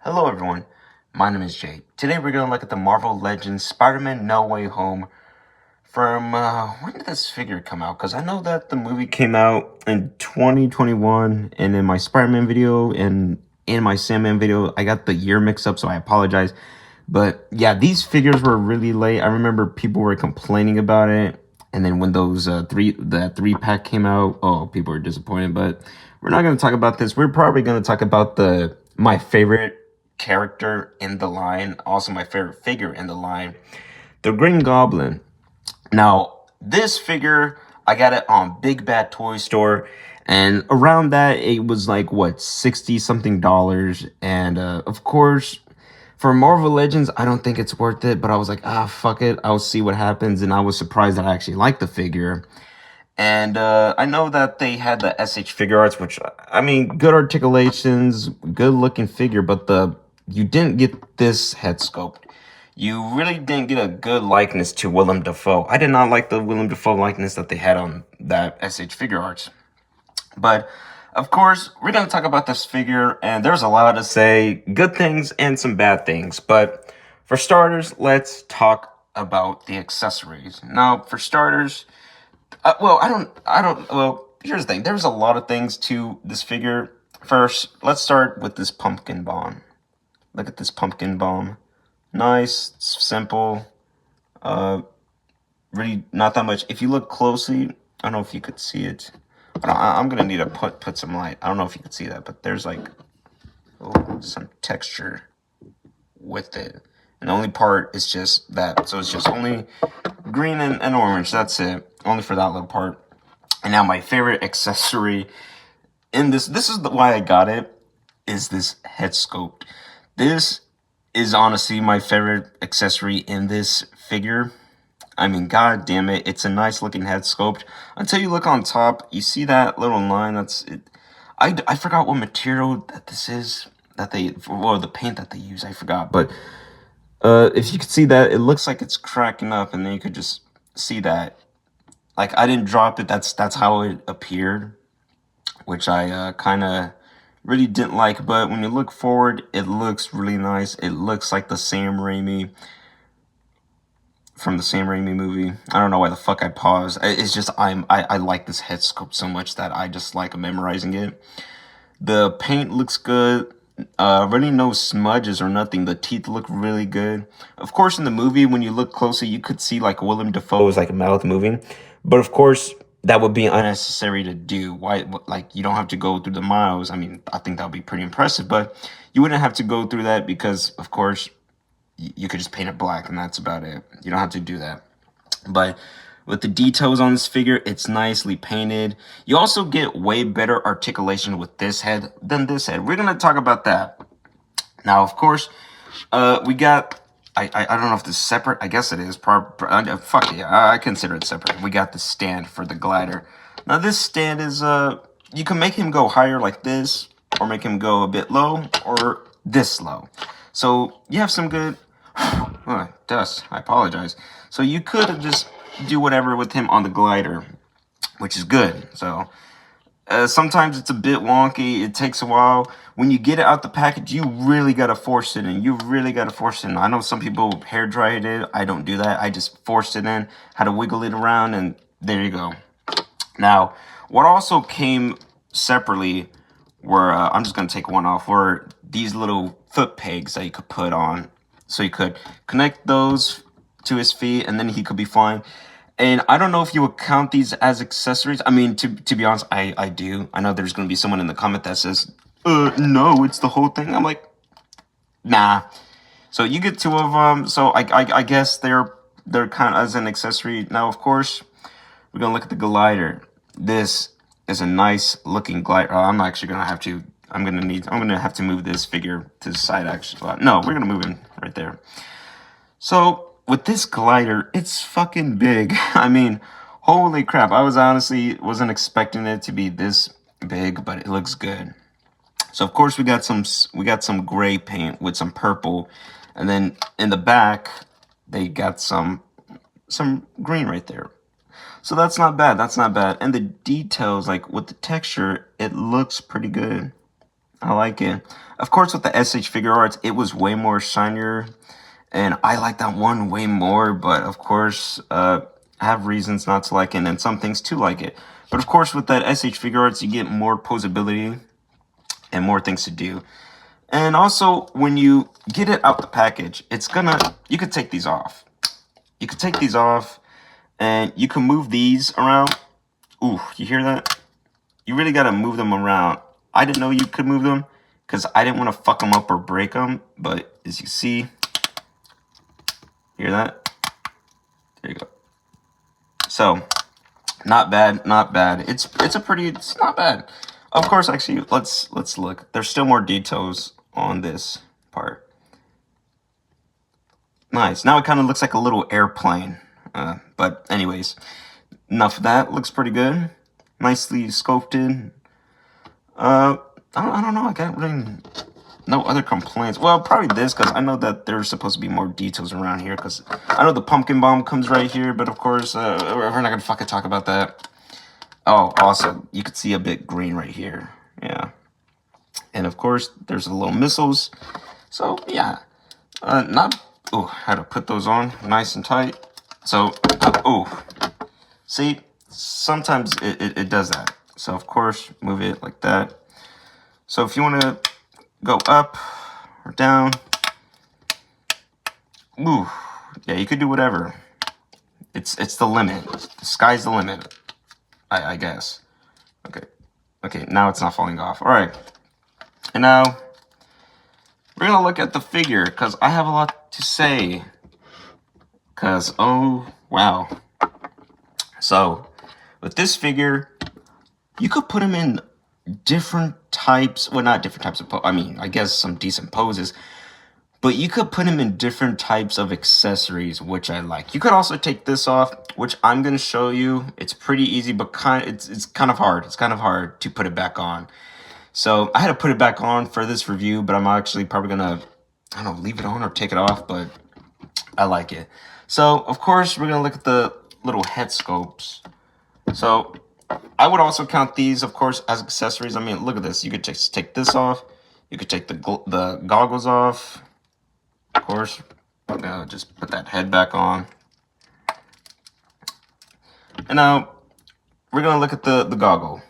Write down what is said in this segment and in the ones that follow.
Hello everyone, my name is Jay. Today we're going to look at the Marvel Legends Spider-Man No Way Home from, when did this figure come out? Because I know that the movie came out in 2021, and in my Spider-Man video and in my Sandman video, I got the year mixed up, so I apologize. But yeah, these figures were really late. I remember people were complaining about it, and then when those three pack came out, oh, people were disappointed. But we're not going to talk about this. We're probably going to talk about my favorite character in the line, also my favorite figure in the line, the Green Goblin. Now, this figure, I got it on Big Bad Toy Store, and around that, it was like, what, 60 something dollars. And of course, for Marvel Legends, I don't think it's worth it, but I was like, fuck it, I'll see what happens. And I was surprised that I actually liked the figure. And I know that they had the SH Figure Arts, which, I mean, good articulations, good looking figure, but you didn't get this head sculpt. You really didn't get a good likeness to Willem Dafoe. I did not like the Willem Dafoe likeness that they had on that SH Figure Arts. But, of course, we're going to talk about this figure, and there's a lot to say, good things and some bad things. But for starters, let's talk about the accessories. Now, for starters, here's the thing. There's a lot of things to this figure. First, let's start with this pumpkin bomb. Look at this pumpkin bomb. Nice, simple, really not that much. If you look closely, I don't know if you could see it. I'm gonna need to put some light. I don't know if you could see that, but there's like some texture with it. And the only part is just that. So it's just only green and orange. That's it. Only for that little part. And now my favorite accessory in this is why I got it, is this head sculpt. This is honestly my favorite accessory in this figure. I mean, god damn it, it's a nice looking head sculpt. Until you look on top, you see that little line. That's it. I forgot what material that this is, the paint that they use, I forgot. But if you could see that, it looks like it's cracking up, and then you could just see that. Like, I didn't drop it, that's how it appeared, which I kind of really didn't like. But when you look forward, it looks really nice. It looks like the Sam Raimi from the Sam Raimi movie. I don't know why the fuck I paused. It's just I like this head sculpt so much that I just like memorizing it. The paint looks good. Really no smudges or nothing. The teeth look really good. Of course, in the movie, when you look closely, you could see like Willem Dafoe's like mouth moving. But of course, that would be unnecessary to do. Why? Like, you don't have to go through the miles. I mean, I think that would be pretty impressive, but you wouldn't have to go through that because, of course, you could just paint it black and that's about it. You don't have to do that. But with the details on this figure, it's nicely painted. You also get way better articulation with this head than this head. We're going to talk about that. Now, of course, we got... I don't know if this is separate. I guess it is. Fuck yeah, I consider it separate. We got the stand for the glider. Now, this stand is... you can make him go higher like this, or make him go a bit low, or this low. So, you have some good... dust. I apologize. So, you could just do whatever with him on the glider, which is good. So sometimes it's a bit wonky. It takes a while. When you get it out the package, you really got to force it in. I know some people hair dried it. I don't do that. I just forced it in, had to wiggle it around, and there you go. Now, what also came separately were, I'm just going to take one off, were these little foot pegs that you could put on. So you could connect those to his feet, and then he could be fine. And I don't know if you would count these as accessories. I mean, to be honest, I do. I know there's going to be someone in the comment that says, no, it's the whole thing. I'm like, nah. So you get two of them. So I guess they're kind of as an accessory. Now, of course, we're going to look at the glider. This is a nice looking glider. I'm actually going to have to, I'm going to have to move this figure to the side, actually. No, we're going to move him right there. So with this glider, it's fucking big. I mean, holy crap. I wasn't expecting it to be this big, but it looks good. So of course we got some gray paint with some purple, and then in the back they got some green right there. So that's not bad. And the details, like with the texture, it looks pretty good. I like it. Of course, with the SH figure arts, it was way more shinier, and I like that one way more. But of course, I have reasons not to like it, and some things to like it. But of course, with that SH figure arts, you get more posability and more things to do. And also, when you get it out the package, you could take these off. You could take these off, and you can move these around. Ooh, you hear that? You really gotta move them around. I didn't know you could move them, because I didn't want to fuck them up or break them. But as you see, hear that? There you go. So, not bad, not bad. It's not bad. Of course, actually, let's look. There's still more details on this part. Nice. Now it kind of looks like a little airplane. But anyways, enough of that. Looks pretty good. Nicely sculpted. I don't know. I got really no other complaints. Well, probably this, because I know that there's supposed to be more details around here, because I know the pumpkin bomb comes right here, but of course, we're not going to fucking talk about that. Oh, also, you could see a bit green right here. Yeah. And of course, there's the little missiles. So, yeah. How to put those on nice and tight. So, see, sometimes it does that. So, of course, move it like that. So, if you want to go up or down, yeah, you could do whatever. It's the limit. The sky's the limit, I guess. Okay, now it's not falling off. All right, and now we're gonna look at the figure, because I have a lot to say. Because, oh wow. So with this figure, you could put him in different types, well, not different types of I guess some decent poses, but you could put him in different types of accessories, which I like. You could also take this off, which I'm going to show you. It's pretty easy, but it's kind of hard. It's kind of hard to put it back on. So I had to put it back on for this review, but I'm actually probably going to, I don't know, leave it on or take it off, but I like it. So, of course, we're going to look at the little head sculpts. So I would also count these, of course, as accessories. I mean, look at this. You could just take this off. You could take the goggles off. Of course, just put that head back on. And now we're going to look at the goggle.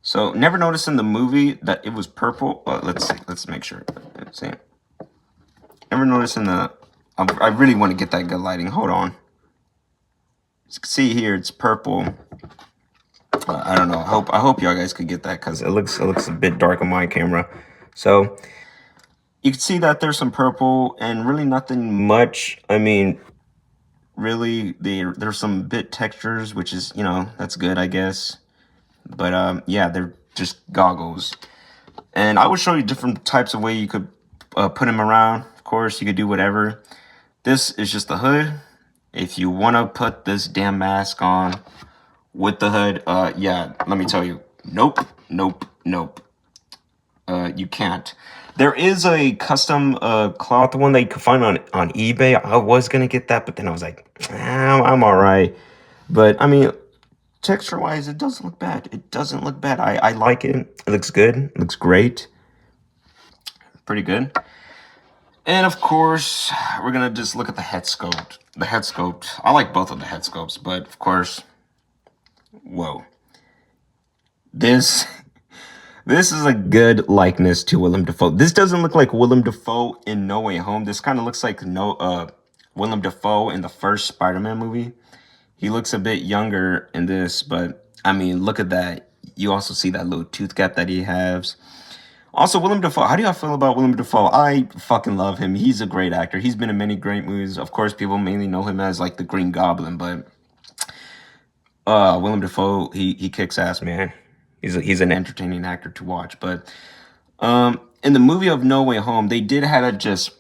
So never noticed in the movie that it was purple. Let's see. Let's make sure. Let's see. Never noticed in the... I really want to get that good lighting. Hold on. As you can see here, it's purple. I don't know. I hope y'all guys could get that, because it looks a bit dark on my camera. So you can see that there's some purple and really nothing much. I mean, really, there's some bit textures, which is, that's good, I guess. But yeah, they're just goggles. And I will show you different types of way you could put them around. Of course, you could do whatever. This is just the hood. If you want to put this damn mask on with the hood, yeah, let me tell you, nope. You can't. There is a custom cloth one that you can find on eBay. I was gonna get that, but then I was like, I'm all right. But I mean, texture-wise, it doesn't look bad. It doesn't look bad. I like it. It looks good. It looks great. Pretty good. And of course, we're gonna just look at the head sculpt. The head sculpt. I like both of the head sculpts, but of course, whoa. This is a good likeness to Willem Dafoe. This doesn't look like Willem Dafoe in No Way Home. This kind of looks like Willem Dafoe in the first Spider-Man movie. He looks a bit younger in this, but I mean, look at that. You also see that little tooth gap that he has. Also, Willem Dafoe. How do y'all feel about Willem Dafoe? I fucking love him. He's a great actor. He's been in many great movies. Of course, people mainly know him as like the Green Goblin, but Willem Dafoe, he kicks ass, man. He's an entertaining actor to watch. But in the movie of No Way Home, they did have to just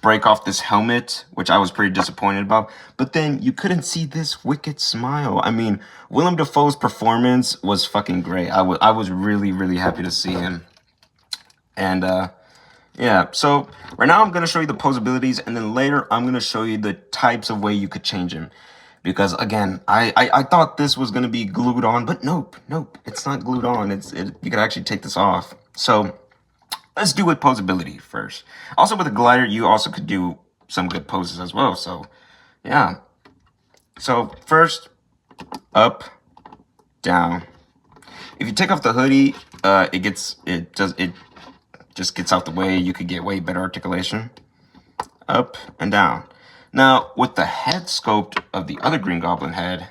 break off this helmet, which I was pretty disappointed about. But then you couldn't see this wicked smile. I mean, Willem Dafoe's performance was fucking great. I was really, really happy to see him. And yeah, so right now I'm going to show you the posabilities, and then later I'm going to show you the types of way you could change him. Because again, I thought this was going to be glued on, but nope, it's not glued on. You could actually take this off. So let's do with posability first. Also, with a glider, you also could do some good poses as well. So, yeah. So first, up, down. If you take off the hoodie, it just gets out the way. You could get way better articulation. Up and down. Now, with the head sculpt of the other Green Goblin head,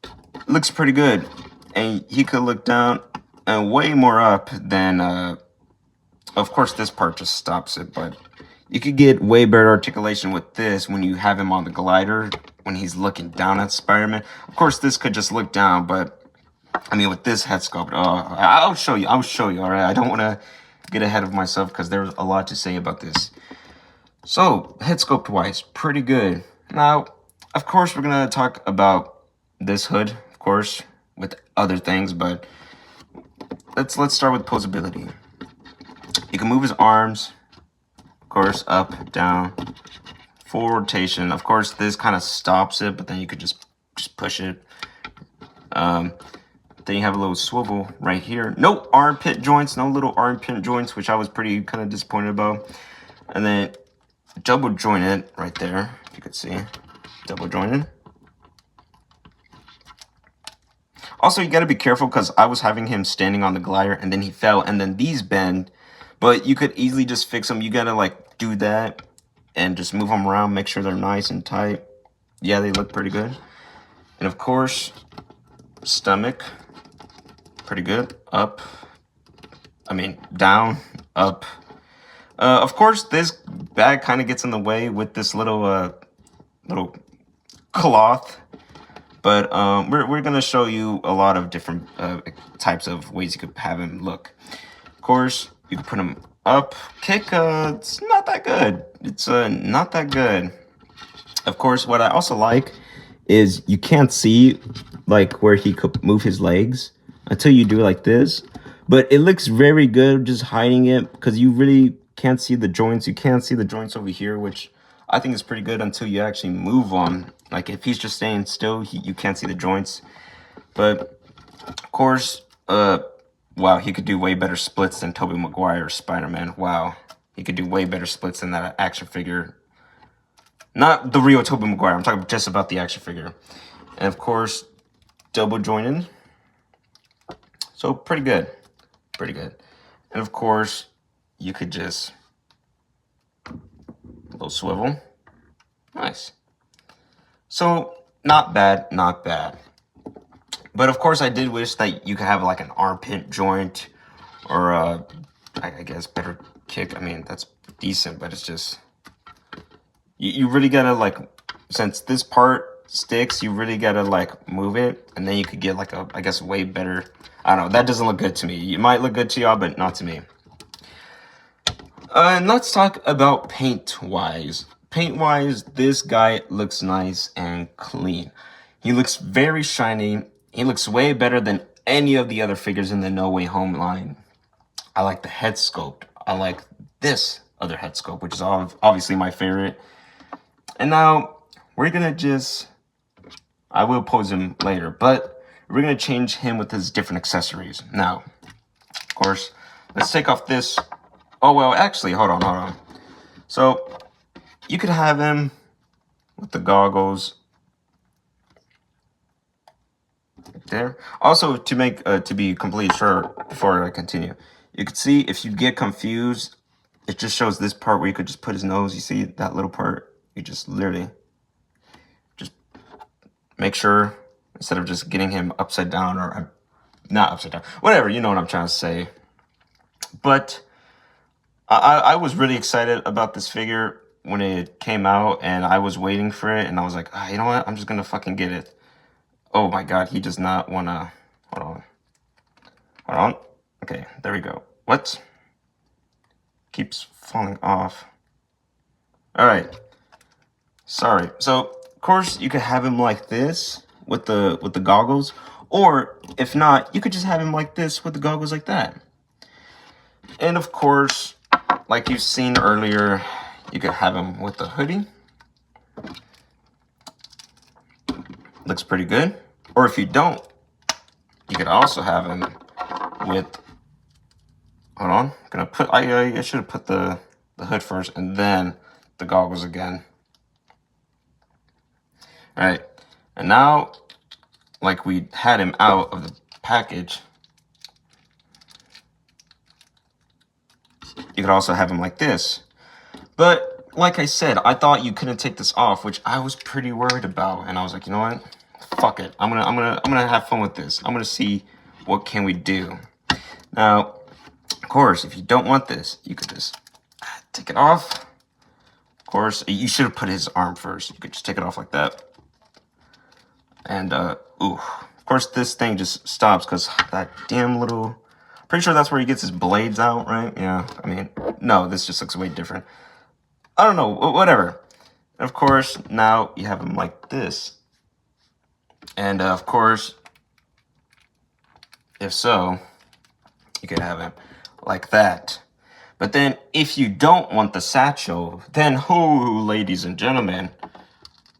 it looks pretty good. And he could look down and way more up than, of course, this part just stops it, but you could get way better articulation with this when you have him on the glider, when he's looking down at Spider-Man. Of course, this could just look down, but I mean, with this head sculpt, I'll show you, all right? I don't want to get ahead of myself because there's a lot to say about this. So, head sculpt wise, pretty good. Now, of course, we're going to talk about this hood, of course, with other things, but let's start with posability. You can move his arms, of course, up, down, full rotation. Of course, this kind of stops it, but then you could just push it. Then you have a little swivel right here. No armpit joints, no little armpit joints, which I was pretty kind of disappointed about. And then double jointed right there, if you could see. Double jointed. Also, you got to be careful because I was having him standing on the glider and then he fell and then these bend. But you could easily just fix them. You got to like do that and just move them around. Make sure they're nice and tight. Yeah, they look pretty good. And of course, stomach. Pretty good. Up. I mean, down, up. Of course, this bag kind of gets in the way with this little cloth. But we're going to show you a lot of different types of ways you could have him look. Of course, you can put him up. Kick, it's not that good. It's not that good. Of course, what I also like is you can't see like where he could move his legs until you do like this. But it looks very good just hiding it because you really can't see the joints. You can't see the joints over here, which I think is pretty good until you actually move on. Like if he's just staying still, you can't see the joints. But of course, wow, he could do way better splits than Tobey Maguire or Spider-Man. Wow, he could do way better splits than that action figure. Not the real Tobey Maguire. I'm talking just about the action figure. And of course, double jointed. So pretty good. Pretty good. And of course, you could just a little swivel. Nice. So not bad, not bad. But of course, I did wish that you could have like an armpit joint or I guess better kick. I mean, that's decent, but it's just you really gotta like, since this part sticks, you really gotta like move it, and then you could get like a, I guess, way better. I don't know. That doesn't look good to me. It might look good to y'all, but not to me. And let's talk about paint-wise. Paint-wise, this guy looks nice and clean. He looks very shiny. He looks way better than any of the other figures in the No Way Home line. I like the head sculpt. I like this other head sculpt, which is obviously my favorite. And now we're gonna just, I will pose him later, but we're gonna change him with his different accessories. Now, of course, let's take off this. Oh, well, actually, hold on. So you could have him with the goggles right there. Also, to make, to be completely sure before I continue, you can see if you get confused, it just shows this part where you could just put his nose. You see that little part? You just literally just make sure, instead of just getting him upside down, or not upside down, whatever, you know what I'm trying to say. But I was really excited about this figure when it came out, and I was waiting for it, and I was like, you know what? I'm just going to fucking get it. Oh my God, he does not want to, hold on. Okay, there we go. What? Keeps falling off. All right. Sorry. So, of course, you could have him like this with the goggles, or if not, you could just have him like this with the goggles like that. And of course, like you've seen earlier, you could have him with the hoodie. Looks pretty good. Or if you don't, you could also have him with hold on. I'm gonna put, I should have put the hood first and then the goggles again. All right, and now, like we had him out of the package, you could also have him like this. But like I said, I thought you couldn't take this off, which I was pretty worried about. And I was like, you know what? Fuck it. I'm gonna have fun with this. I'm gonna see what can we do. Now, of course, if you don't want this, you could just take it off. Of course, you should have put his arm first. You could just take it off like that. And ooh, of course, this thing just stops because that damn little. Pretty sure that's where he gets his blades out, right? Yeah. I mean, no, this just looks way different. I don't know, whatever. And of course, now you have him like this. And of course, if so, you could have him like that. But then if you don't want the satchel, then ladies and gentlemen,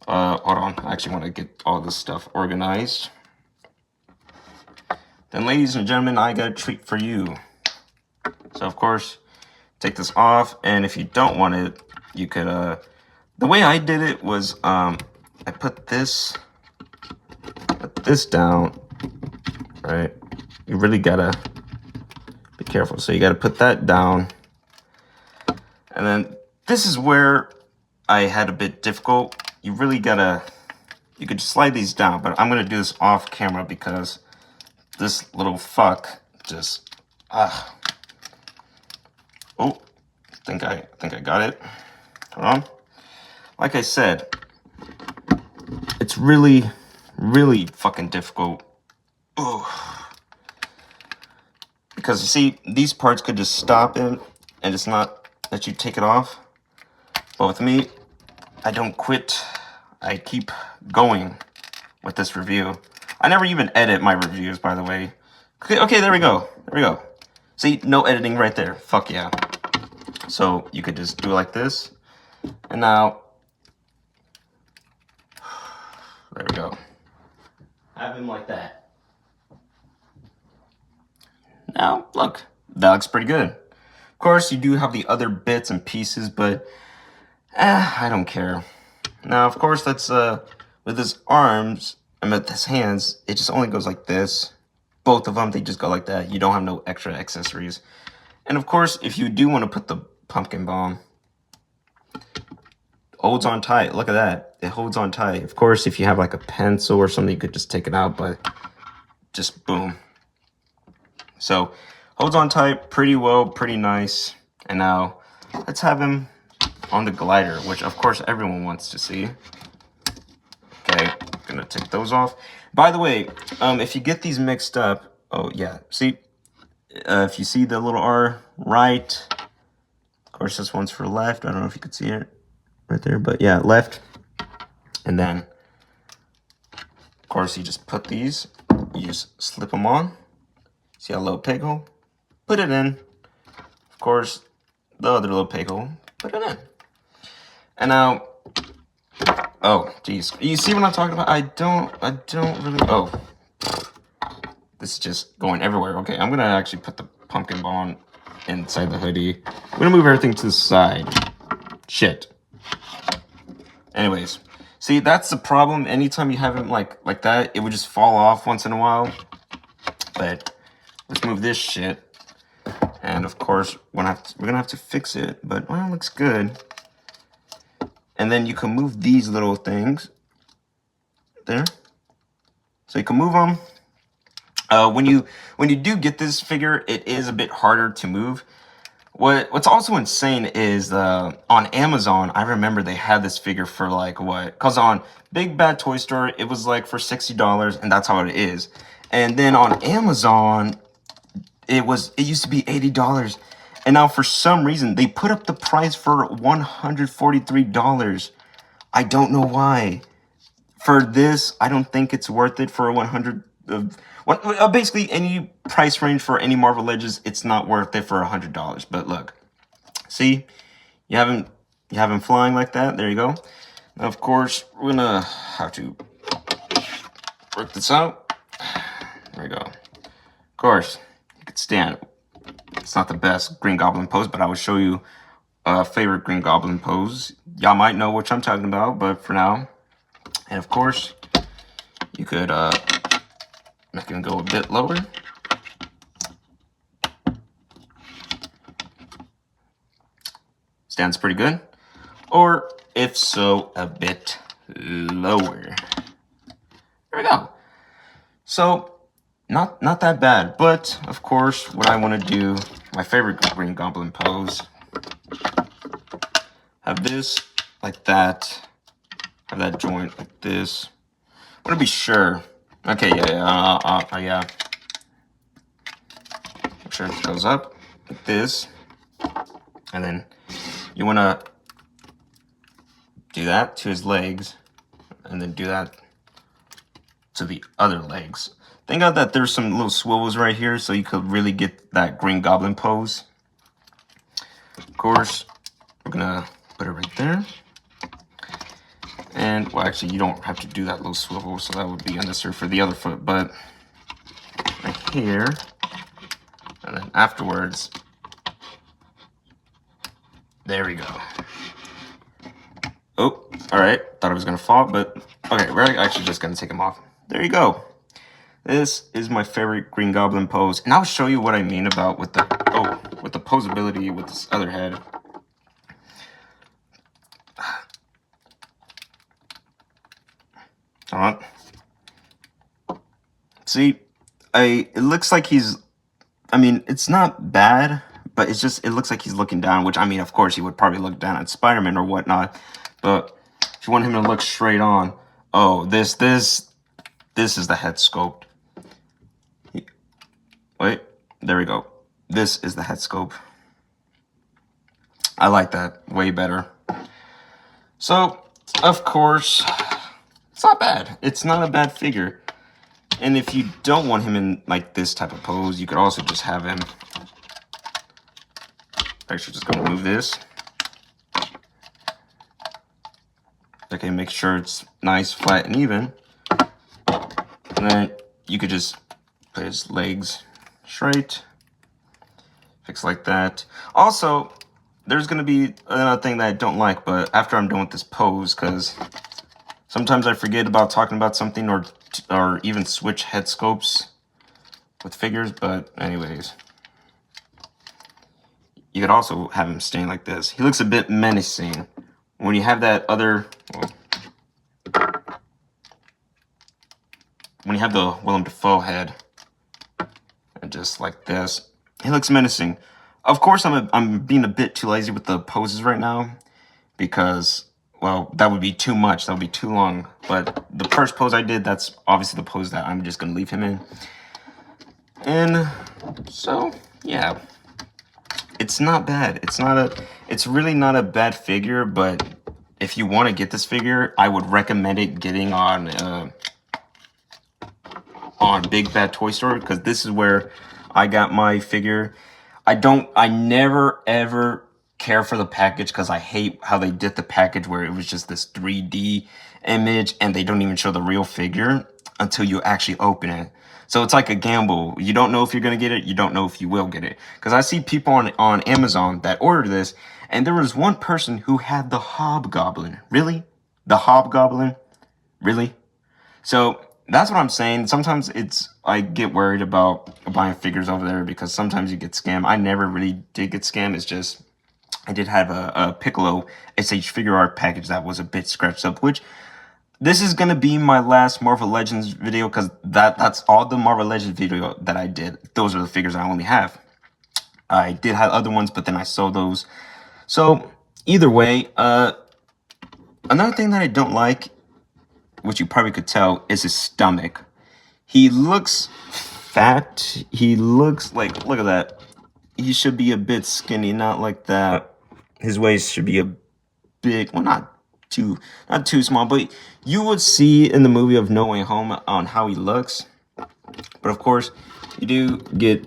hold on, I actually want to get all this stuff organized. Then ladies and gentlemen, I got a treat for you. So of course, take this off, and if you don't want it, you could, the way I did it was, I put this down, right? You really gotta be careful. So you gotta put that down. And then this is where I had a bit difficult. You really gotta, you could slide these down, but I'm gonna do this off camera because this little fuck just, oh, I think I got it. Hold on. Like I said, it's really, really fucking difficult. Ooh. Because you see, these parts could just stop in and it's not that you take it off. But with me, I don't quit. I keep going with this review. I never even edit my reviews, by the way. Okay, there we go. There we go. See, no editing right there. Fuck yeah. So you could just do it like this. And now, there we go. Have him like that. Now, look, that looks pretty good. Of course, you do have the other bits and pieces, but I don't care. Now, of course, that's with his arms and with his hands, it just only goes like this. Both of them, they just go like that. You don't have no extra accessories. And of course, if you do want to put the pumpkin bomb, holds on tight. Look at that. It holds on tight. Of course, if you have like a pencil or something, you could just take it out, but just boom. So, holds on tight pretty well, pretty nice. And now, let's have him on the glider, which of course everyone wants to see. Okay, gonna take those off. By the way, if you get these mixed up, oh yeah, see, if you see the little R right, of course this one's for left. I don't know if you could see it right there, but yeah, left. And then, of course, you just put these, you just slip them on. See a little peg hole? Put it in. Of course, the other little peg hole, put it in. And now, oh, geez. You see what I'm talking about? I don't really, oh. This is just going everywhere. Okay, I'm gonna actually put the pumpkin bomb inside the hoodie. I'm gonna move everything to the side. Shit. Anyways, see, that's the problem. Anytime you have it like that, it would just fall off once in a while. But let's move this shit. And of course, we're gonna have to fix it, but well, it looks good. And then you can move these little things there. So you can move them. When you do get this figure, it is a bit harder to move. What's also insane is on Amazon, I remember they had this figure for like what? Because on Big Bad Toy Store, it was like for $60, and that's how it is. And then on Amazon, it used to be $80. And now for some reason, they put up the price for $143. I don't know why. For this, I don't think it's worth it for 100. Basically, any price range for any Marvel Legends, it's not worth it for $100. But look, see, you have him flying like that. There you go. Now, of course, we're gonna have to work this out. There we go. Of course, you could stand It's not the best Green Goblin pose, but I will show you a favorite Green Goblin pose. Y'all might know which I'm talking about, but for now, and of course, you could make him go a bit lower. Stands pretty good. Or, if so, a bit lower. There we go. So, not that bad. But, of course, what I want to do, my favorite Green Goblin pose, have this like that. Have that joint like this. I want to be sure. Okay, yeah. Make sure it goes up like this. And then you want to do that to his legs. And then do that to the other legs. Thank God that there's some little swivels right here so you could really get that Green Goblin pose. Of course, we're gonna put it right there. And, well, actually, you don't have to do that little swivel, so that would be unnecessary for the other foot, but right here, and then afterwards, there we go. Oh, all right, thought it was gonna fall, but okay, we're actually just gonna take him off. There you go. This is my favorite Green Goblin pose, and I'll show you what I mean about with the posability with this other head. Hold on. See, it looks like he's, I mean, it's not bad, but it's just, it looks like he's looking down, which, I mean, of course, he would probably look down at Spider-Man or whatnot, but if you want him to look straight on, oh, this is the head sculpt. Wait, there we go. This is the head sculpt. I like that way better. So, of course, it's not bad. It's not a bad figure. And if you don't want him in like this type of pose, you could also just have him. Actually, just gonna move this. Okay, make sure it's nice, flat, and even. And then you could just put his legs straight. Fix like that. Also, there's gonna be another thing that I don't like, but after I'm done with this pose, because sometimes I forget about talking about something or even switch head sculpts with figures, but anyways. You could also have him stand like this. He looks a bit menacing. When you have that other, when you have the Willem Dafoe head, and just like this, he looks menacing. Of course, I'm being a bit too lazy with the poses right now, because, well, that would be too much. That would be too long. But the first pose I did, that's obviously the pose that I'm just going to leave him in. And so, yeah. It's not bad. It's really not a bad figure, but if you want to get this figure, I would recommend it getting on Big Bad Toy Store, because this is where I got my figure. I never ever care for the package, because I hate how they did the package where it was just this 3D image and they don't even show the real figure until you actually open it. So it's like a gamble. You don't know if you're going to get it. You don't know if you will get it. Because I see people on Amazon that ordered this, and there was one person who had the Hobgoblin. Really? The Hobgoblin? Really? So that's what I'm saying. Sometimes I get worried about buying figures over there because sometimes you get scammed. I never really did get scammed. It's just I did have a Piccolo SH figure art package that was a bit scratched up, which this is going to be my last Marvel Legends video, because that's all the Marvel Legends video that I did. Those are the figures I only have. I did have other ones, but then I sold those. So either way, another thing that I don't like, which you probably could tell, is his stomach. He looks fat. He looks like, look at that. He should be a bit skinny, not like that. His waist should be a bit, well, not too small, but you would see in the movie of No Way Home on how he looks. But of course, you do get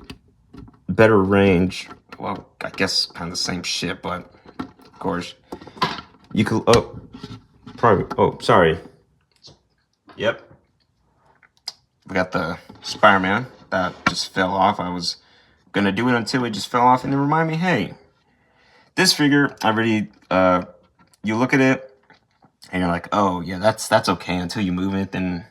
better range. Well, I guess kind of the same shit, but of course, you could, sorry. Yep. We got the Spider-Man that just fell off. I was Gonna do it until it just fell off and then remind me, hey, this figure, I really, you look at it and you're like, oh yeah, that's okay until you move it, then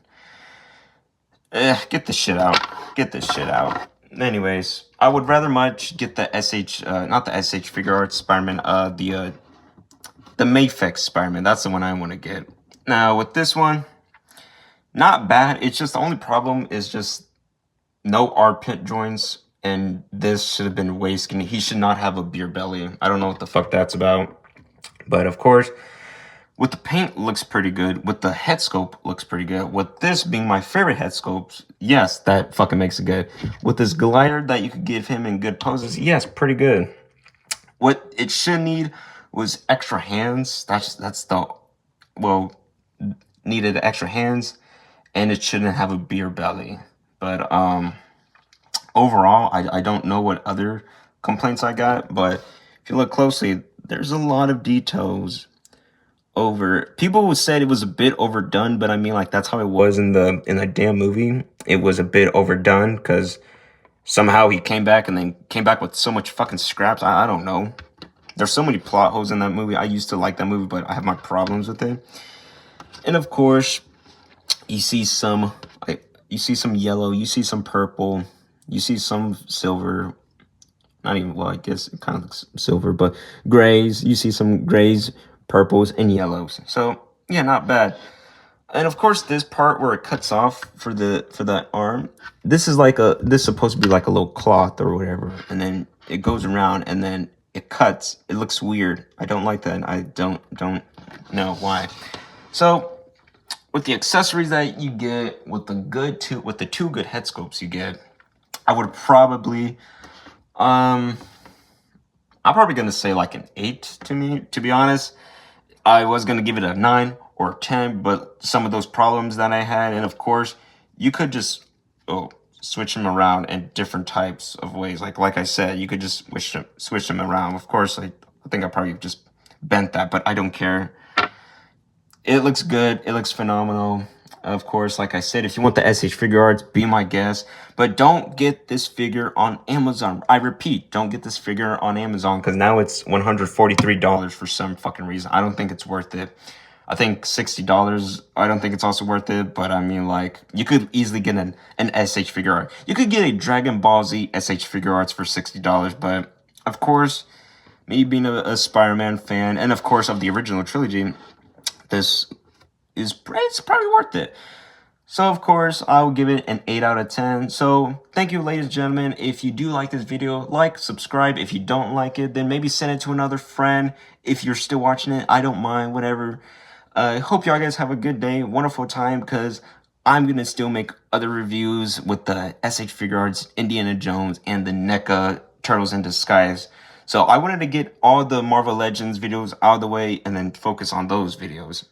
get this shit out. Get this shit out. Anyways, I would rather much get the SH, not the SH Figure Arts Spider-Man, the Mayfix Spider-Man. That's the one I want to get. Now, with this one, not bad. It's just the only problem is just no armpit joints, and this should have been way skinny. He should not have a beer belly. I don't know what the fuck that's about. But of course, with the paint, looks pretty good. With the head sculpt, looks pretty good. With this being my favorite head sculpt, yes, that fucking makes it good. With this glider that you could give him in good poses, yes, pretty good. What it should need was extra hands. That's the, well, needed extra hands, and it shouldn't have a beer belly. But overall, I don't know what other complaints I got, but if you look closely, there's a lot of details over. People said it was a bit overdone, but I mean, like, that's how it was in the damn movie. It was a bit overdone because somehow he came back and then came back with so much fucking scraps. I don't know. There's so many plot holes in that movie. I used to like that movie, but I have my problems with it. And of course, you see some yellow, you see some purple, you see some silver. Not even, well, I guess it kind of looks silver, but grays. You see some grays, purples, and yellows. So yeah, not bad. And of course, this part where it cuts off for that arm, this is supposed to be like a little cloth or whatever, and then it goes around and then it cuts. It looks weird. I don't like that. I don't know why. So with the accessories that you get, with the two good head sculpts you get, I would probably I'm probably gonna say like an 8 to be honest. I was gonna give it a 9 or a 10, but some of those problems that I had, and of course, you could just switch them around in different types of ways. Like I said, you could just switch them around. Of course, I think I probably just bent that, but I don't care. It looks good. It looks phenomenal. Of course, like I said, if you want the SH Figure Arts, be my guest. But don't get this figure on Amazon. I repeat, don't get this figure on Amazon because now it's $143 for some fucking reason. I don't think it's worth it. I think $60. I don't think it's also worth it. But I mean, like, you could easily get an SH Figure Art. You could get a Dragon Ball Z SH Figure Arts for $60. But of course, me being a Spider-Man fan, and of course of the original trilogy, it's probably worth it. So of course, I will give it an 8 out of 10. So thank you, ladies and gentlemen. If you do like this video, like, subscribe. If you don't like it, then maybe send it to another friend. If you're still watching it, I don't mind, whatever. I hope y'all guys have a good day, wonderful time, because I'm going to still make other reviews with the SH Figure Arts, Indiana Jones, and the NECA Turtles in Disguise. So I wanted to get all the Marvel Legends videos out of the way and then focus on those videos.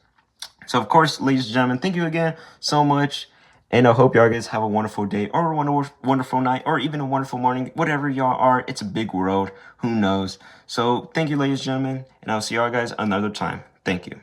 So, of course, ladies and gentlemen, thank you again so much. And I hope y'all guys have a wonderful day or a wonderful night or even a wonderful morning. Whatever y'all are, it's a big world. Who knows? So, thank you, ladies and gentlemen. And I'll see y'all guys another time. Thank you.